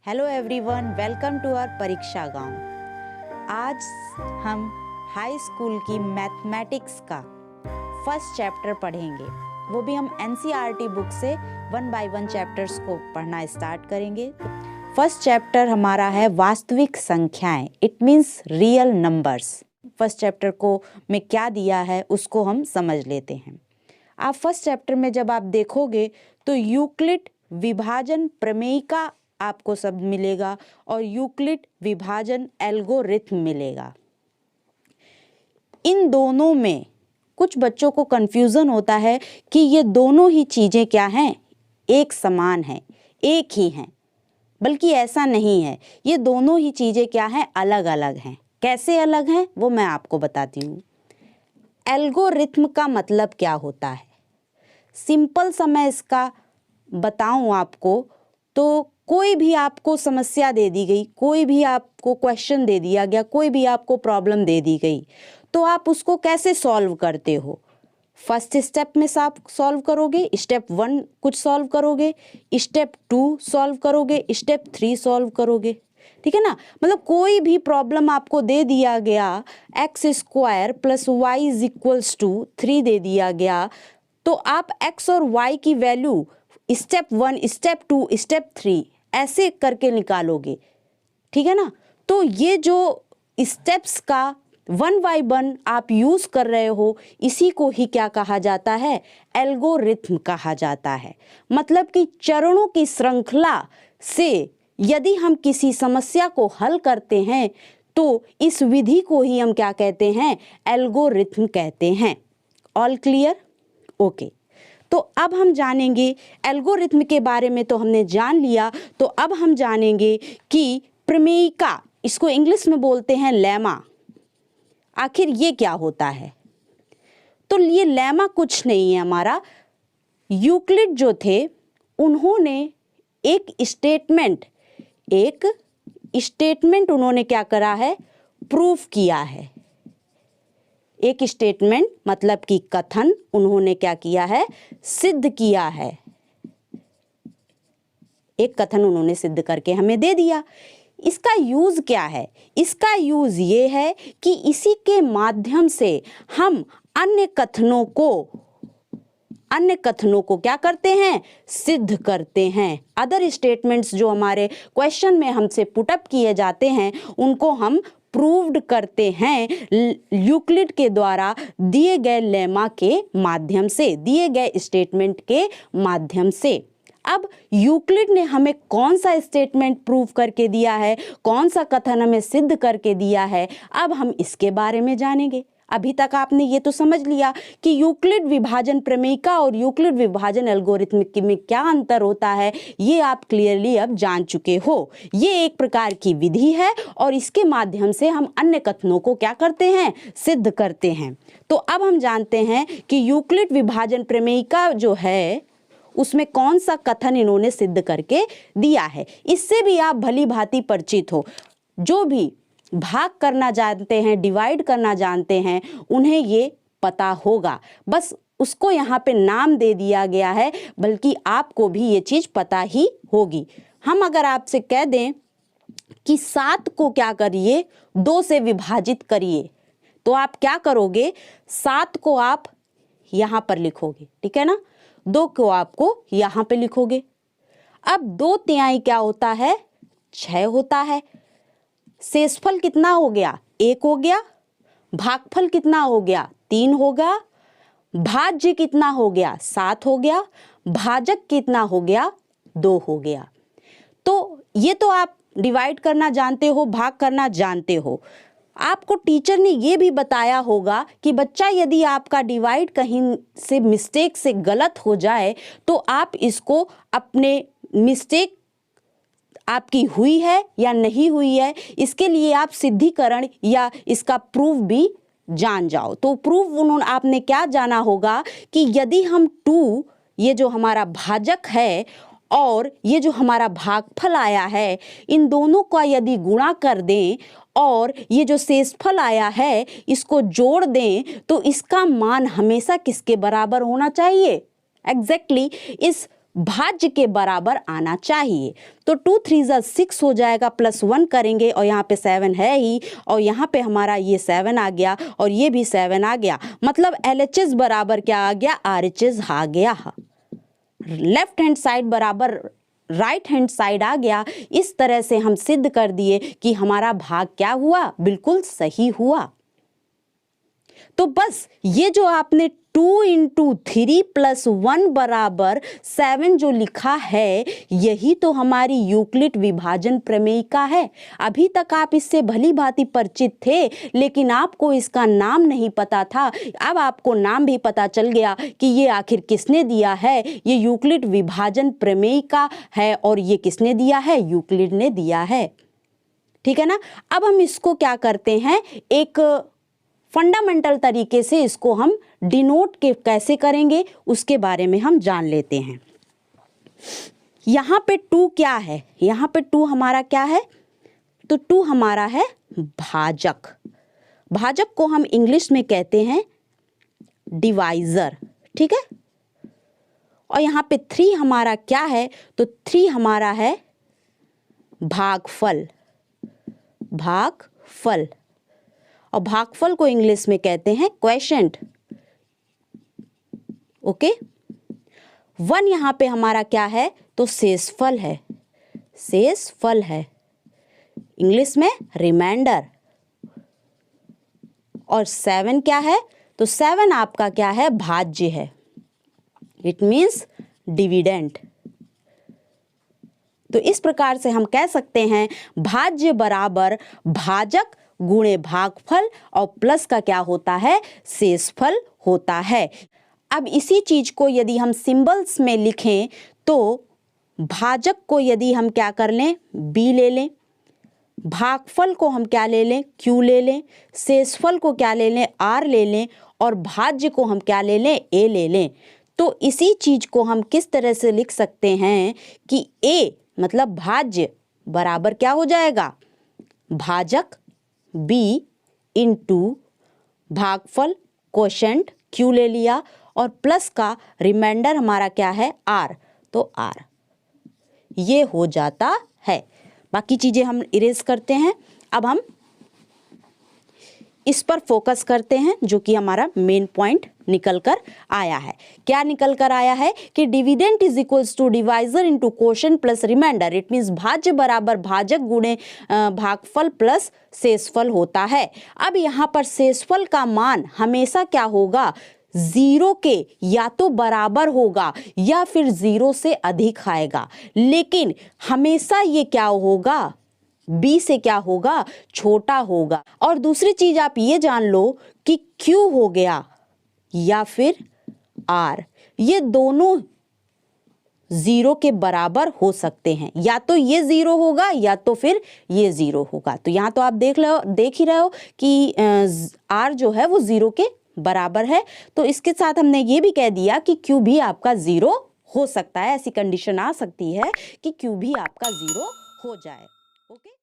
Hello everyone, welcome to our Pariksha Gaon. आज हम high school की मैथमेटिक्स का फर्स्ट चैप्टर पढ़ेंगे। वो भी हम एनसीईआरटी बुक से 1 बाय 1 चैप्टर्स को पढ़ना स्टार्ट करेंगे। फर्स्ट चैप्टर हमारा है वास्तविक संख्याएं, it means real numbers. First chapter को में क्या दिया है उसको हम समझ लेते हैं। आप फर्स्ट चैप्टर में जब आप देखोगे तो यूक्लिड विभाजन प्रमेय का आपको शब्द मिलेगा और यूक्लिड विभाजन एल्गोरिथम मिलेगा। इन दोनों में कुछ बच्चों को कंफ्यूजन होता है कि ये दोनों ही चीज़ें क्या हैं, एक समान हैं, एक ही हैं, बल्कि ऐसा नहीं है। ये दोनों ही चीज़ें क्या हैं, अलग अलग हैं। कैसे अलग हैं वो मैं आपको बताती हूँ। एल्गोरिथम का मतलब क्या होता है, सिंपल सा मैं इसका बताऊँ आपको तो कोई भी आपको समस्या दे दी गई, कोई भी आपको क्वेश्चन दे दिया गया, कोई भी आपको प्रॉब्लम दे दी गई, तो आप उसको कैसे सॉल्व करते हो। फर्स्ट स्टेप में आप सॉल्व करोगे, स्टेप 1 कुछ सॉल्व करोगे, स्टेप 2 सॉल्व करोगे, स्टेप 3 सॉल्व करोगे। ठीक है ना। मतलब कोई भी प्रॉब्लम आपको दे दिया गया, x² + y = 3 दे दिया गया, तो आप x और y की वैल्यू स्टेप 1, स्टेप 2, स्टेप 3 ऐसे करके निकालोगे। ठीक है ना। तो ये जो स्टेप्स का 1 बाय 1 आप यूज़ कर रहे हो, इसी को ही क्या कहा जाता है, एल्गोरिथम कहा जाता है। मतलब कि चरणों की श्रृंखला से यदि हम किसी समस्या को हल करते हैं तो इस विधि को ही हम क्या कहते हैं, एल्गोरिथम कहते हैं। All clear? ओके। तो अब हम जानेंगे एल्गोरिथम के बारे में, तो हमने जान लिया। तो अब हम जानेंगे कि प्रमेयिका, इसको इंग्लिश में बोलते हैं लेमा, आखिर ये क्या होता है। तो ये लेमा कुछ नहीं है हमारा। यूक्लिड जो थे उन्होंने एक स्टेटमेंट उन्होंने क्या करा है, प्रूफ किया है। एक स्टेटमेंट मतलब कि कथन उन्होंने क्या किया है, सिद्ध किया है। एक कथन उन्होंने सिद्ध करके हमें दे दिया। इसका यूज क्या है, इसका यूज ये है कि इसी के माध्यम से हम अन्य कथनों को क्या करते हैं, सिद्ध करते हैं। अदर स्टेटमेंट्स जो हमारे क्वेश्चन में हमसे पुटअप किए जाते हैं उनको हम प्रूव्ड करते हैं यूक्लिड के द्वारा दिए गए लेमा के माध्यम से, दिए गए स्टेटमेंट के माध्यम से। अब यूक्लिड ने हमें कौन सा स्टेटमेंट प्रूव करके दिया है, कौन सा कथन हमें सिद्ध करके दिया है, अब हम इसके बारे में जानेंगे। अभी तक आपने ये तो समझ लिया कि यूक्लिड विभाजन प्रमेयिका और यूक्लिड विभाजन एल्गोरिथम में क्या अंतर होता है, ये आप क्लियरली अब जान चुके हो। ये एक प्रकार की विधि है और इसके माध्यम से हम अन्य कथनों को क्या करते हैं, सिद्ध करते हैं। तो अब हम जानते हैं कि यूक्लिड विभाजन प्रमेयिका जो है उसमें कौन सा कथन इन्होंने सिद्ध करके दिया है। इससे भी आप भली भांति परिचित हो। जो भी भाग करना जानते हैं, डिवाइड करना जानते हैं, उन्हें ये पता होगा। बस उसको यहाँ पे नाम दे दिया गया है, बल्कि आपको भी ये चीज़ पता ही होगी। हम अगर आपसे कह दें कि 7 को क्या करिए, 2 से विभाजित करिए, तो आप क्या करोगे, 7 को आप यहाँ पर लिखोगे, ठीक है ना, 2 को आपको यहाँ पे लिखोगे। अब 2/3 क्या होता है, 6 होता है। शेषफल कितना हो गया, 1 हो गया। भागफल कितना हो गया, 3 होगा। भाज्य कितना हो गया, 7 हो गया। भाजक कितना हो गया, 2 हो गया। तो ये तो आप डिवाइड करना जानते हो, भाग करना जानते हो। आपको टीचर ने ये भी बताया होगा कि बच्चा यदि आपका डिवाइड कहीं से मिस्टेक से गलत हो जाए तो आप इसको अपने मिस्टेक आपकी हुई है या नहीं हुई है, इसके लिए आप सिद्धिकरण या इसका प्रूफ भी जान जाओ। तो प्रूफ आपने क्या जाना होगा कि यदि हम 2, ये जो हमारा भाजक है और ये जो हमारा भागफल आया है, इन दोनों का यदि गुणा कर दें और ये जो शेषफल आया है इसको जोड़ दें तो इसका मान हमेशा किसके बराबर होना चाहिए, एग्जैक्टली इस भाज्य के बराबर आना चाहिए। तो 2 3 6 हो जाएगा, +1 करेंगे और यहाँ पे 7 है ही, और यहाँ पे हमारा ये 7 आ गया और ये भी 7 आ गया। मतलब LHS बराबर क्या आ गया, RHS आ गया। लेफ्ट हैंड साइड बराबर राइट हैंड साइड आ गया। इस तरह से हम सिद्ध कर दिए कि हमारा भाग क्या हुआ, बिल्कुल सही हुआ। तो बस ये जो आपने 2 × 3 + 1 बराबर 7 जो लिखा है, यही तो हमारी यूक्लिड विभाजन प्रमेयिका है। अभी तक आप इससे भली भांति परिचित थे, लेकिन आपको इसका नाम नहीं पता था। अब आपको नाम भी पता चल गया कि ये आखिर किसने दिया है। ये यूक्लिड विभाजन प्रमेयिका है और ये किसने दिया है, यूक्लिड ने दिया है। ठीक है ना। अब हम इसको क्या करते हैं, एक फंडामेंटल तरीके से इसको हम डिनोट के कैसे करेंगे उसके बारे में हम जान लेते हैं। यहाँ पे 2 क्या है, यहाँ पे 2 हमारा क्या है, तो 2 हमारा है भाजक। भाजक को हम इंग्लिश में कहते हैं डिवाइजर। ठीक है। और यहाँ पे 3 हमारा क्या है, तो 3 हमारा है भागफल। भागफल, और भागफल को इंग्लिश में कहते हैं क्वोशिएंट। ओके। 1 यहाँ पे हमारा क्या है, तो शेषफल है। शेषफल है, इंग्लिश में रिमाइंडर। और 7 क्या है, तो 7 आपका क्या है, भाज्य है। It means dividend. तो इस प्रकार से हम कह सकते हैं भाज्य बराबर भाजक गुणे भागफल और प्लस का क्या होता है, शेषफल होता है। अब इसी चीज को यदि हम सिंबल्स में लिखें तो भाजक को यदि हम क्या कर लें, B ले लें, भागफल को हम क्या ले लें, Q ले लें, शेषफल को क्या ले लें, R ले लें, और भाज्य को हम क्या ले लें, A ले लें। तो इसी चीज को हम किस तरह से लिख सकते हैं कि A मतलब भाज्य बराबर क्या हो जाएगा, भाजक B × भागफल क्वोशिएंट Q ले लिया, और प्लस का रिमाइंडर हमारा क्या है, R, तो R। ये हो जाता है। बाकी चीजें हम इरेज करते हैं। अब हम इस पर फोकस करते हैं जो कि हमारा मेन पॉइंट निकल कर आया है। क्या निकल कर आया है कि dividend is equals to divisor into quotient plus remainder. It means भाज्य बराबर भाजक गुणे भागफल प्लस शेषफल होता है। अब यहाँ पर शेषफल का मान हमेशा क्या होगा, 0 के या तो बराबर होगा या फिर 0 से अधिक आएगा, लेकिन हमेशा ये क्या होगा, B से क्या होगा, छोटा होगा। और दूसरी चीज आप ये जान लो कि Q हो गया या फिर R, ये दोनों 0 के बराबर हो सकते हैं। या तो ये 0 होगा या तो फिर ये 0 होगा। तो यहाँ तो आप देख ही रहे हो कि R जो है वो 0 के बराबर है। तो इसके साथ हमने ये भी कह दिया कि Q भी आपका 0 हो सकता है। ऐसी कंडीशन आ सकती है कि Q भी आपका 0 हो जाए। ओके।